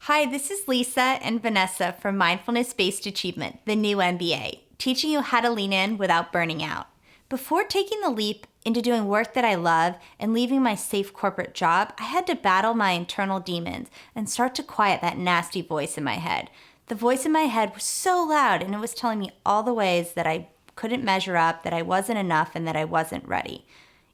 Hi, this is Lisa and Vanessa from Mindfulness-Based Achievement, the new MBA, teaching you how to lean in without burning out. Before taking the leap into doing work that I love and leaving my safe corporate job, I had to battle my internal demons and start to quiet that nasty voice in my head. The voice in my head was so loud and it was telling me all the ways that I couldn't measure up, that I wasn't enough, and that I wasn't ready.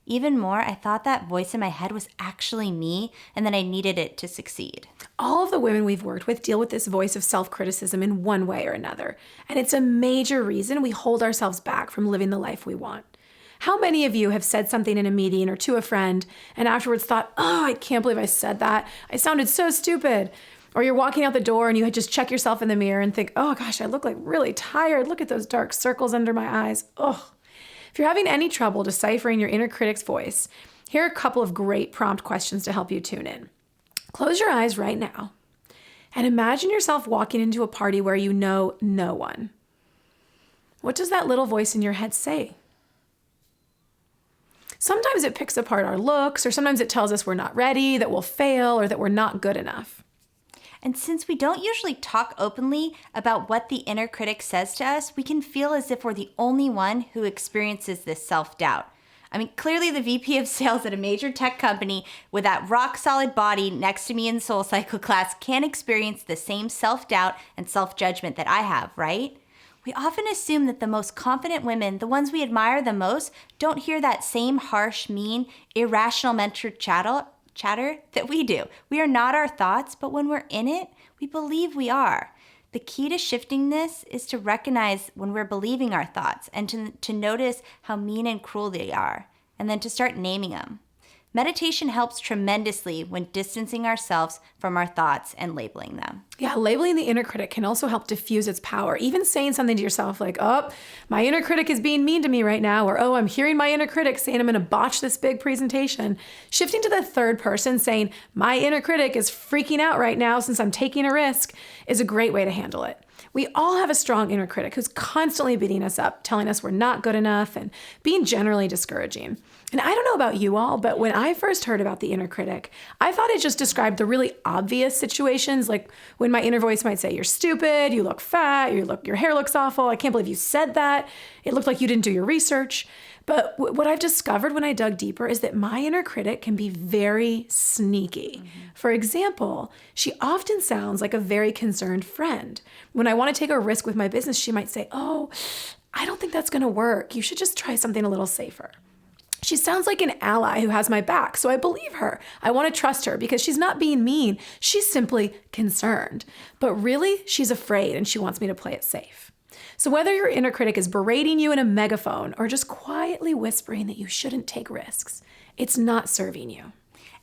Even more, I thought that voice in my head was actually me and that I needed it to succeed. All of the women we've worked with deal with this voice of self-criticism in one way or another, and it's a major reason we hold ourselves back from living the life we want. How many of you have said something in a meeting or to a friend and afterwards thought, oh, I can't believe I said that. I sounded so stupid. Or you're walking out the door and you just check yourself in the mirror and think, oh gosh, I look like really tired. Look at those dark circles under my eyes. Oh. If you're having any trouble deciphering your inner critic's voice, here are a couple of great prompt questions to help you tune in. Close your eyes right now and imagine yourself walking into a party where you know no one. What does that little voice in your head say? Sometimes it picks apart our looks, or sometimes it tells us we're not ready, that we'll fail, or that we're not good enough. And since we don't usually talk openly about what the inner critic says to us, we can feel as if we're the only one who experiences this self-doubt. I mean, clearly the VP of sales at a major tech company with that rock-solid body next to me in Soul Cycle class can't experience the same self-doubt and self-judgment that I have, right? We often assume that the most confident women, the ones we admire the most, don't hear that same harsh, mean, irrational mental chatter that we do. We are not our thoughts, but when we're in it, we believe we are. The key to shifting this is to recognize when we're believing our thoughts and to notice how mean and cruel they are, and then to start naming them. Meditation helps tremendously when distancing ourselves from our thoughts and labeling them. Yeah, labeling the inner critic can also help diffuse its power. Even saying something to yourself like, oh, my inner critic is being mean to me right now, or oh, I'm hearing my inner critic saying I'm going to botch this big presentation. Shifting to the third person saying, my inner critic is freaking out right now since I'm taking a risk is a great way to handle it. We all have a strong inner critic who's constantly beating us up, telling us we're not good enough and being generally discouraging. And I don't know about you all, but when I first heard about the inner critic, I thought it just described the really obvious situations, like when my inner voice might say, you're stupid, you look fat, your hair looks awful, I can't believe you said that, it looked like you didn't do your research. But what I've discovered when I dug deeper is that my inner critic can be very sneaky. For example, she often sounds like a very concerned friend. When I want to take a risk with my business, she might say, oh, I don't think that's going to work. You should just try something a little safer. She sounds like an ally who has my back, so I believe her. I want to trust her because she's not being mean. She's simply concerned. But really, she's afraid and she wants me to play it safe. So whether your inner critic is berating you in a megaphone or just quietly whispering that you shouldn't take risks, it's not serving you.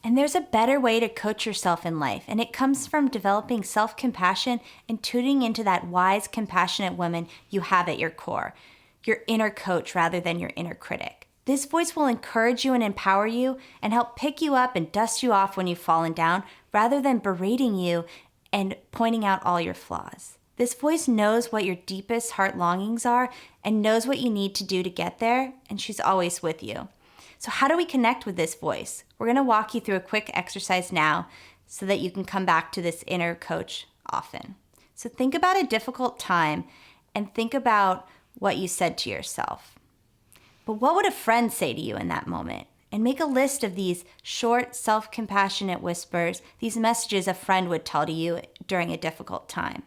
And there's a better way to coach yourself in life, and it comes from developing self-compassion and tuning into that wise, compassionate woman you have at your core, your inner coach rather than your inner critic. This voice will encourage you and empower you and help pick you up and dust you off when you've fallen down rather than berating you and pointing out all your flaws. This voice knows what your deepest heart longings are and knows what you need to do to get there, and she's always with you. So how do we connect with this voice? We're going to walk you through a quick exercise now so that you can come back to this inner coach often. So think about a difficult time and think about what you said to yourself. But what would a friend say to you in that moment? And make a list of these short, self-compassionate whispers, these messages a friend would tell to you during a difficult time.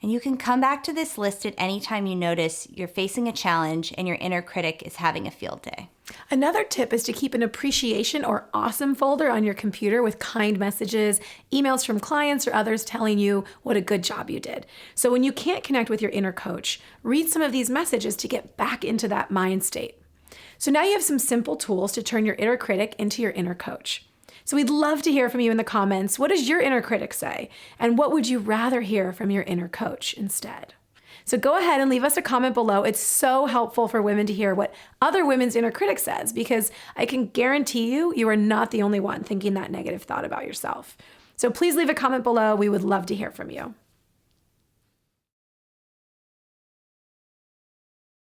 And you can come back to this list at any time you notice you're facing a challenge and your inner critic is having a field day. Another tip is to keep an appreciation or awesome folder on your computer with kind messages, emails from clients or others telling you what a good job you did. So when you can't connect with your inner coach, read some of these messages to get back into that mind state. So now you have some simple tools to turn your inner critic into your inner coach. So we'd love to hear from you in the comments. What does your inner critic say? And what would you rather hear from your inner coach instead? So go ahead and leave us a comment below. It's so helpful for women to hear what other women's inner critic says, because I can guarantee you, you are not the only one thinking that negative thought about yourself. So please leave a comment below. We would love to hear from you.